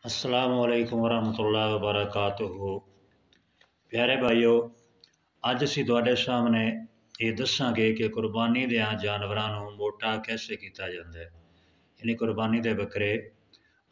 अस्सलामु अलैकुम वरहमतुल्लाहि वबरकातुहू। प्यारे भाईओ, अज असीं तुहाडे सामने ये दसांगे कि कुर्बानी दे जानवरां नूं मोटा कैसे किया जाता है। यानी कुर्बानी दे बकरे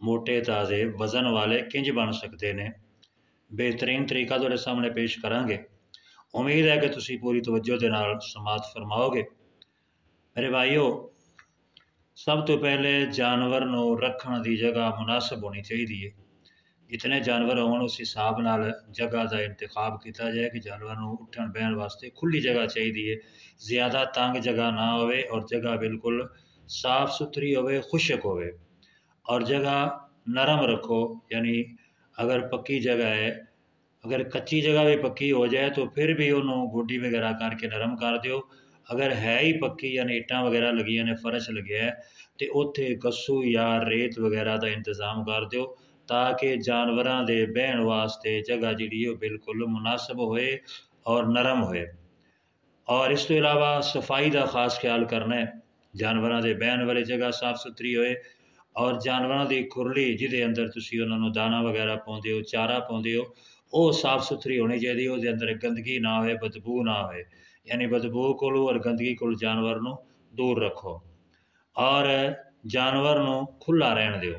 मोटे ताज़े वज़न वाले किंज बन सकते हैं। बेहतरीन तरीका तुहाडे सामने पेश करांगे। उम्मीद है कि तुसीं पूरी तवज्जो दे नाल समाअत फरमाओगे। मेरे भाईओ, सब तो पहले जानवर नूं रखण दी जगह मुनासिब होनी चाहिए है। जितने जानवर होण उस हिसाब नाल जगह का इंतखाब किया जाए कि जानवर नूं उठण बहण वास्ते खुली जगह चाहिए है। ज़्यादा तंग जगह ना होवे और जगह बिल्कुल साफ सुथरी होवे, खुशक होवे और जगह नरम रखो। यानी अगर पक्की जगह है, अगर कच्ची जगह भी पक्की हो जाए तो फिर भी उन्होंने गोडी वगैरह करके नरम कर दिओ। अगर है ही पक्की यानी इट्टां वगैरह लगियां ने, फर्श लग्या है तो उत्थे गस्सू या रेत वगैरह का इंतजाम कर दिओ ताकि जानवरां दे बहण वास्ते जगह जिहड़ी है बिल्कुल मुनासिब होए और नरम होए। और इस तो इलावा सफाई का खास ख्याल करना है। जानवरां दे बहण वाली जगह साफ सुथरी होए और जानवरां दी खुरली जिहदे अंदर तुसीं उन्हां नूं दाना वगैरह पाउंदे हो, चारा पाउंदे हो, वो साफ सुथरी होनी चाहिए। उसके अंदर गंदगी ना हो, बदबू ना हो। यानी बदबू को और गंदगी को जानवर नूं दूर रखो और जानवर नूं खुला रहन दिओ।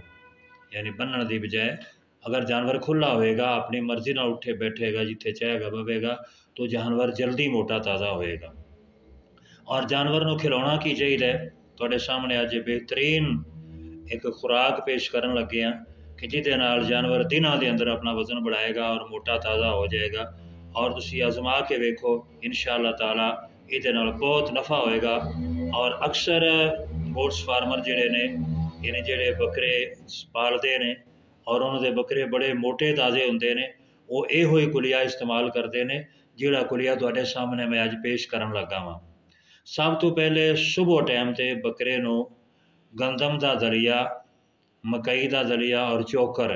यानी बन्नण की बजाय अगर जानवर खुला होएगा, अपनी मर्जी नाल उठे बैठेगा, जिथे चाहेगा बवेगा, तो जानवर जल्दी मोटा ताज़ा होएगा। और जानवर नूं खिलाउणा की चाहिए। तुहाडे सामने अज बेहतरीन एक खुराक पेश करन लगे हैं कि जिहदे नाल जानवर दिनां दे अंदर अपना वज़न बढ़ाएगा और मोटा ताज़ा हो जाएगा। और तुसीं आजमा के वेखो, इंशाअल्लाह ताला इहदे नाल बहुत नफ़ा होएगा। और अक्सर गोट्स फार्मर जिहड़े ने, यानी जिहड़े बकरे पालदे ने और उन्हां दे बकरे बड़े मोटे ताज़े हुंदे ने, वो इहो ही कुलिया इस्तेमाल करते हैं जिहड़ा कुलिया तुहाडे सामने मैं अज पेश करन लगा वां। सब तो पहले सुबह टाइम ते बकरे नूं गंदम का दलिया, मकई का दलिया और चोकर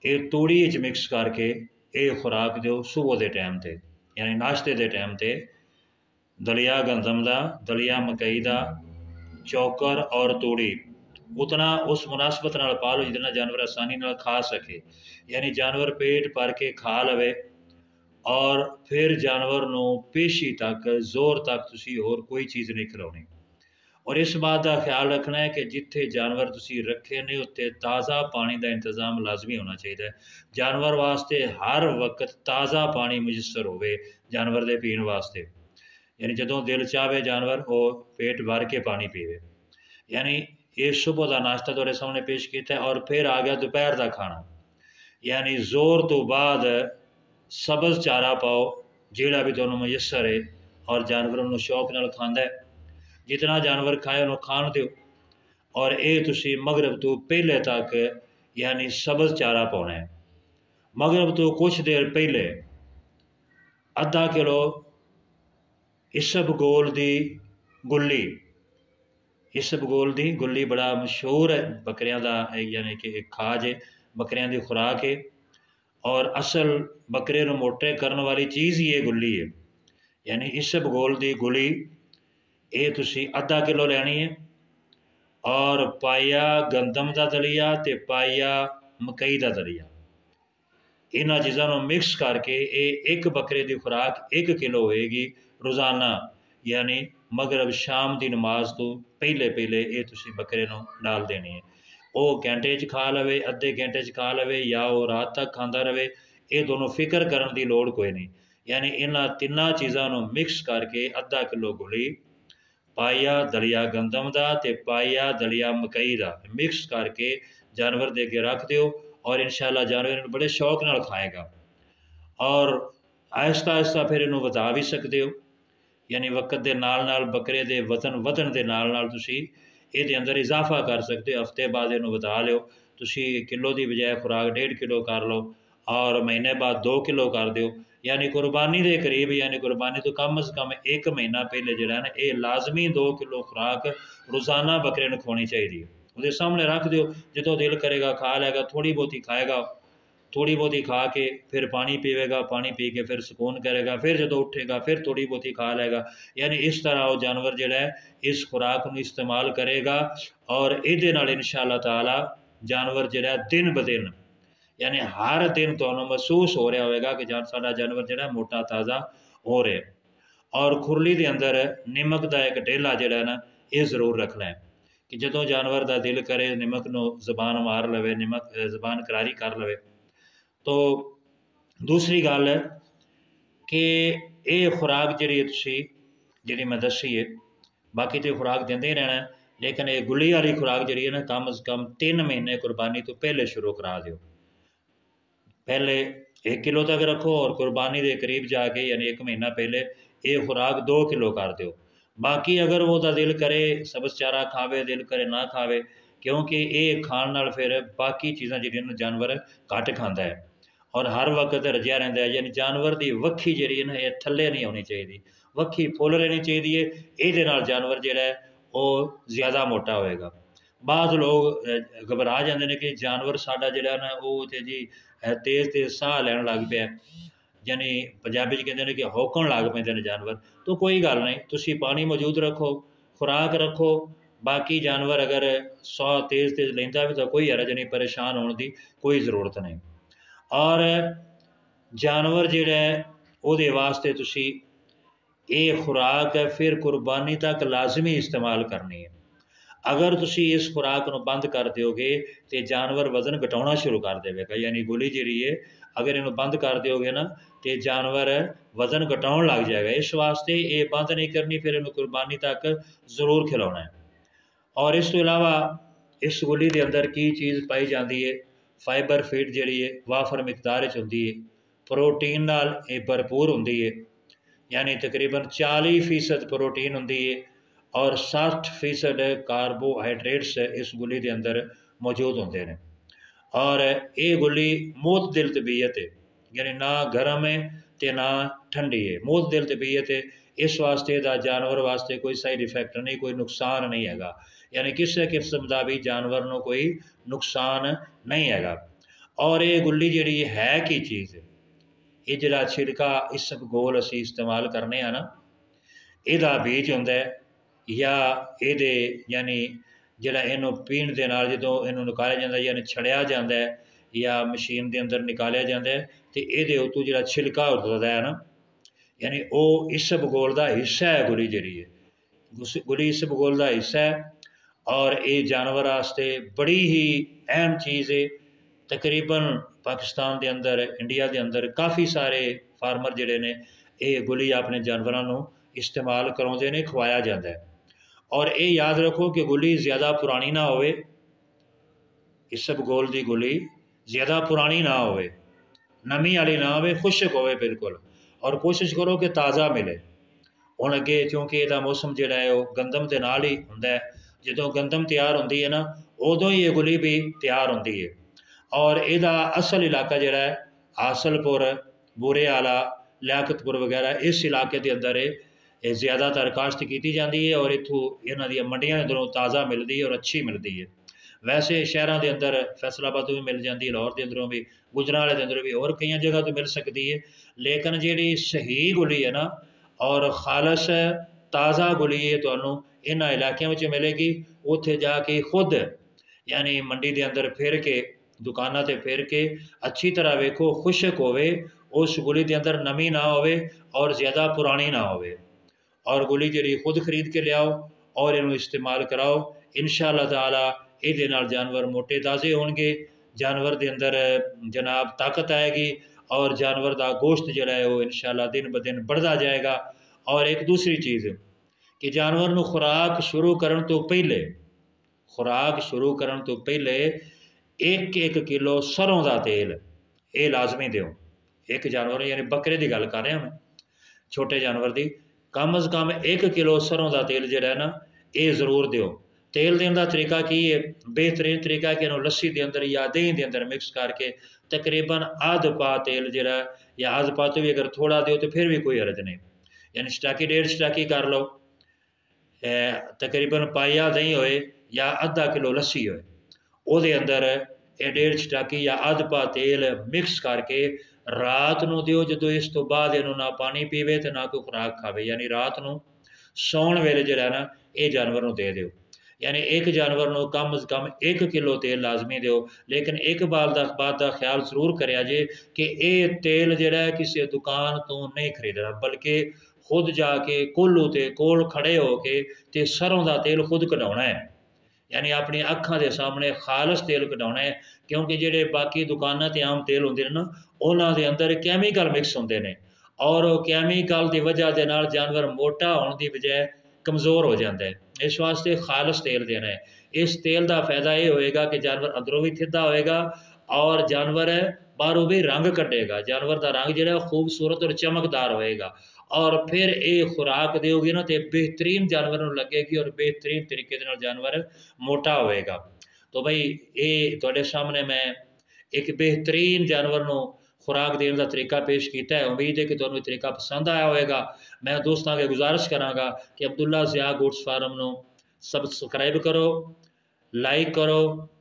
ये तूड़ी च मिक्स करके ये खुराक दो सुबह के टाइम ते। यानी नाश्ते के टाइम ते दलिया गंदम का, दलिया मकई का, चोकर और तूड़ी उतना उस मुनासबत नाल पा लो जितना जानवर आसानी नाल खा सके। यानी जानवर पेट भर के खा लवे और फिर जानवर नूं पेशी तक, जोर तक तुसीं होर कोई चीज़ नहीं खिलाउणी। और इस बात का ख्याल रखना है कि जिथे जानवर तुसीं रखे ने उत्थे ताज़ा पानी का इंतजाम लाजमी होना चाहिए। जानवर वास्ते हर वक्त ताज़ा पानी मुयसर होवे जानवर के पीण वास्ते। यानी जदों दिल चाहे जानवर वो पेट भर के पानी पीवे। यानी ये सुबह का नाश्ता तुहाडे सामने पेश किया और फिर आ गया दोपहर का खाना। यानी जोर तो बाद सब्ज़ चारा पाओ जिहड़ा भी तुहानूं मुयसर है और जानवर उन्होंने शौक नाल खांदा है। जितना जानवर खाए उन्होंने खाण दो और ये तुसीं मगरब तो पहले तक यानी सब्ज़ चारा पाना है। मगरब तो कुछ देर पहले अद्धा किलो इसबगोल की गुल्ली, इसबगोल की गुल्ली बड़ा मशहूर है बकरियां का, यानी कि एक खाज है, बकरियां की खुराक है और असल बकरे नूं मोटे करने वाली चीज़ ही ये गुल्ली है। यानी इसबगोल की गुली ये तुसीं अद्धा किलो लैनी है और पाया गंदम का दलिया ते पाया मकई का दलिया, इन्हां चीज़ों को मिक्स करके ये एक बकरे की खुराक 1 किलो होएगी रोज़ाना। यानी मगरब शाम की नमाज तो पहले पहले ये तुसीं बकरे नूं डाल देनी है। वो घंटे च खा लवे, अद्धे घंटे च खा लवे या वो रात तक खाता रहे, ये दोनों फिक्र करने की लोड़ कोई नहीं। यानी इन्हां तिन्नां चीज़ों को मिक्स करके अद्धा किलो गुली, पाया दलिया गंदम का ते पाया दलिया मकई का मिक्स करके जानवर दे के रख दिओ और इंशाअल्लाह जानवर बड़े शौक नाल खाएगा। और आहिस्ता आहिस्ता फिर इनू वधा भी सकते हो। यानी वक्त के नाल नाल बकरे के वजन वधन के नाल नाल तुसीं इहदे अंदर इजाफा कर सकते हो। हफ्ते बाद इनू वधा लिओ, तुसीं किलो की बजाय खुराक 1.5 किलो कर लो और महीने बाद 2 किलो कर दिओ। यानी कुर्बानी के करीब, यानी कुर्बानी तो कम अज़ कम 1 महीना पहले जोड़ा ना ये लाजमी 2 किलो खुराक रोज़ाना बकरे नूं खानी चाहिए। उसके सामने रख दिओ, जो दिल करेगा खा लेगा, थोड़ी बहुती खाएगा, थोड़ी बहुती खा के फिर पानी पीवेगा, पानी पी के फिर सुकून करेगा, फिर जो उठेगा फिर थोड़ी बहुती खा लेगा। यानी इस तरह वो जानवर जो है इस खुराक को इस्तेमाल करेगा और ये इंशाअल्लाह ताला जानवर जिहड़ा दिन ब दिन यानी हर दिन तुहानूं महसूस हो रहा होएगा कि साडा जानवर जिहड़ा मोटा ताज़ा हो रहा है। और खुरली के अंदर निमक का एक डेला जिहड़ा ना ये जरूर रखना है कि जदों जानवर का दिल करे निमक नूं जबान मार लवे, निमक जबान करारी कर लवे। तो दूसरी गल है कि ये खुराक जिहड़ी तुसीं जिहड़ी मैं दसी है, बाकी तो खुराक देंदे ही रहना है, लेकिन ये गुली वाली खुराक जिहड़ी है ना कम अज़ कम 3 महीने कुर्बानी तो पहले शुरू करा दिओ। पहले 1 किलो तक रखो और कुर्बानी के करीब जाके यानी 1 महीना पहले ये खुराक 2 किलो कर दो। बाकी अगर वो दिल करे सबज चारा खावे, दिल करे ना खावे, क्योंकि ये खाण नाल फिर बाकी चीज़ां जिहड़ियां जानवर घट खाता है और हर वक्त रजिया रहिंदा है। यानी जानवर की वक्खी जिहड़ी है ना ये थल्ले नहीं होनी चाहिए, वक्खी फुल रहनी चाहिए। ये जानवर जिहड़ा है वो ज़्यादा मोटा होएगा। बाज़ लोग घबरा जाते हैं कि जानवर साडा जिहड़ा ना वो ते जी तेज़ तेज़ साह लैण लग पिया, यानी पंजाबी कहते हैं कि होकण लग पैंदे ने जानवर। तो कोई गल नहीं, तुसी पानी मौजूद रखो, खुराक रखो, बाकी जानवर अगर सौ तेज़ तेज़ लेंदा भी तो कोई हरज नहीं, परेशान होने की कोई ज़रूरत नहीं। और जानवर जिहड़ा है उहदे वास्ते तुसी ये खुराक फिर कुर्बानी तक लाजमी इस्तेमाल करनी है। अगर तुसी इस खुराक नूं बंद कर दोगे तो जानवर वजन घटाना शुरू कर देगा, यानी गुली जिहड़ी है अगर इन्हूं बंद कर दोगे ना तो जानवर वजन घटाउण लग जाएगा। इस वास्ते ये बंद नहीं करनी, फिर इन्हूं कुर्बानी तक जरूर खिलाना है। और इस तो इलावा इस गुली के अंदर की चीज़ पाई जाती है, फाइबर फीड जिहड़ी है वाफर मिकदार होंदी है, प्रोटीन नाल ये भरपूर होंदी है, यानी तकरीबन 40% प्रोटीन होंदी है और 60% कार्बोहाइड्रेट्स इस गुली के अंदर मौजूद होंगे हैं। और ये गुली मोतदिल तबीयत है, यानी ना गर्म है तो ना ठंडी है, मोतदिल तबीयत है। इस वास्ते दा जानवर वास्ते कोई साइड इफेक्ट नहीं, कोई नुकसान नहीं हैगा, यानी किसी किस्म का भी जानवर को कोई नुकसान नहीं हैगा। और ये गुली जिहड़ी है की चीज़ है, ये जिहड़ा छिलका इसबगोल असीं इस्तेमाल करने ना, इहदा बीज हुंदा है या ये यानी जिहड़ा इनू पीण दे नाल जदों इनू निकालिया जाता है यानी छड़िया जाता है या मशीन के अंदर निकालिया जाता है तो ये उतों जिहड़ा छिलका उतरदा है ना, यानी वो इसबगोल का हिस्सा है। गुली जिहड़ी है गुली इसबगोल का हिस्सा है और ये जानवर वास्ते बड़ी ही अहम चीज़ है। तकरीबन पाकिस्तान के अंदर, इंडिया के अंदर काफ़ी सारे फार्मर जिहड़े ने ये गुली अपने जानवरों को इस्तेमाल करवाते हैं, खवाया जाता है। और ये याद रखो कि गुली ज़्यादा पुरानी ना होवे, इसबगोल की गुली ज़्यादा पुरानी ना होवे, नमी वाली ना होवे, खुश्क होवे बिल्कुल। और कोशिश करो कि ताज़ा मिले। हुण अगे क्योंकि इसका मौसम जिहड़ा है वो गंदम के नाल ही हुंदा है, जदों गंदम तैयार होंदी है ना उदों ही ये गुली भी तैयार होंदी है। और इसका असल इलाका जिहड़ा है हासलपुर, बुरे आला, लियाकतपुर वगैरह इस इलाके के अंदर ये ज़्यादातर काश्त की जाती है और इत्थों इन्हां दी मंडियां अंदरों ताज़ा मिलती है और अच्छी मिलती है। वैसे शहरों के अंदर फैसलाबाद तो भी मिल जाती है, लाहौर के अंदरों भी, गुजरांवाले के अंदर भी, और कई जगह तो मिल सकती है। लेकिन जी सही गुली है ना और खालस ताज़ा गुली है तो इन्हां इलाकों में मिलेगी। उत्थे जाके खुद यानी मंडी के अंदर फिर के दुकानों पर फिर के अच्छी तरह वेखो, खुश्क होवे, उस गुली के अंदर नमी ना होवे और ज़्यादा पुरानी ना होवे। और गुली जी खुद खरीद के लियाओ और इनू इस्तेमाल कराओ, इंशाअल्लाह ताला ये जानवर मोटे ताज़े होंगे, जानवर के अंदर जनाब ताकत आएगी और जानवर का गोश्त जोड़ा है वो इंशाअल्लाह दिन ब दिन बढ़ता जाएगा। और एक दूसरी चीज़ कि जानवर को खुराक शुरू करने तो पहले, खुराक शुरू करने तो पहले 1-1 किलो सरों का तेल ये लाजमी दो। एक जानवर यानी बकरे की गल कर रहा मैं, छोटे जानवर की कम अज़ कम 1 किलो सरों का तेल जोड़ा है ना ये जरूर दो। तेल देने का तरीका की है, बेहतरीन तरीका कि लस्सी के अंदर या दही के अंदर मिक्स करके तकरीबन आध पा तेल जोड़ा या आध पा तो भी अगर थोड़ा दो तो फिर भी कोई हरज नहीं, यानी स्टाकी 1.5 स्टाकी कर लो, तकरीबन पाया दही होए या आधा किलो लस्सी होए, ਉਹਦੇ अंदर 1.5 स्टाकी या आध पा तेल मिक्स करके रात को दिओ। जो इस तो बाद इनू ना पानी पीवे तो ना कोई खुराक खावे, यानी रात को सौण वेले जो ना ये जानवर दे दो। यानी एक जानवर ਨੂੰ कम अज़ कम 1 किलो तेल लाजमी दो। लेकिन एक बात का ख्याल जरूर करिया जे कि ये तेल जिहड़ा है किसी दुकान तो नहीं खरीदना, बल्कि खुद जाके कोल्हू ते कोल खड़े होके ते सरों का तेल खुद कढाउणा है। यानी अपनी अखां के सामने खालस तेल कढाउणा है, क्योंकि जिहड़े बाकी दुकानां ते आम तेल हुंदे ने ना, उन्हां दे अंदर कैमिकल मिक्स हुंदे ने और कैमिकल की वजह के नाल जानवर मोटा होने की बजाय कमज़ोर हो जाता है। इस वास्ते खालस तेल देना है। इस तेल का फायदा ये होएगा कि जानवर अंदरों भी सीधा होएगा और जानवर बाहरों भी रंग कटेगा। जानवर का रंग जो खूबसूरत और चमकदार होएगा और फिर ये खुराक देगी ना तो बेहतरीन जानवर लगेगी और बेहतरीन तरीके जानवर मोटा होएगा। तो भाई ये तुहाडे सामने मैं एक बेहतरीन जानवर को खुराक देने का तरीका पेश किया है। उम्मीद है कि तुहानूं तरीका पसंद आया होगा। मैं दोस्तों के गुजारिश कराँगा कि अब्दुल्ला ज़िया गोट्स फार्म को सबसक्राइब करो, लाइक करो,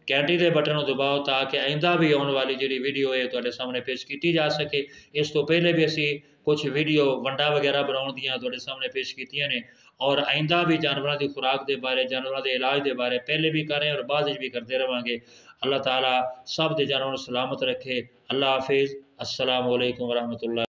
घंटी के बटन को दबाओ ताकि आइंदा भी आने वाली जी वीडियो है तुहाडे सामने पेश की जा सके। इस तो पहले भी असी कुछ वीडियो वंडा वगैरह बनाने दियाँ तुहाडे सामने पेश कीतियां ने और आइंदा भी जानवरों की खुराक के बारे, जानवरों के इलाज के बारे पहले भी कर रहे हैं और बाद भी करते रहेंगे। अल्लाह ताला सब के जानवरों को सलामत रखे। अल्लाह हाफिज़। अस्सलामु अलैकुम वरहमतुल्लाह।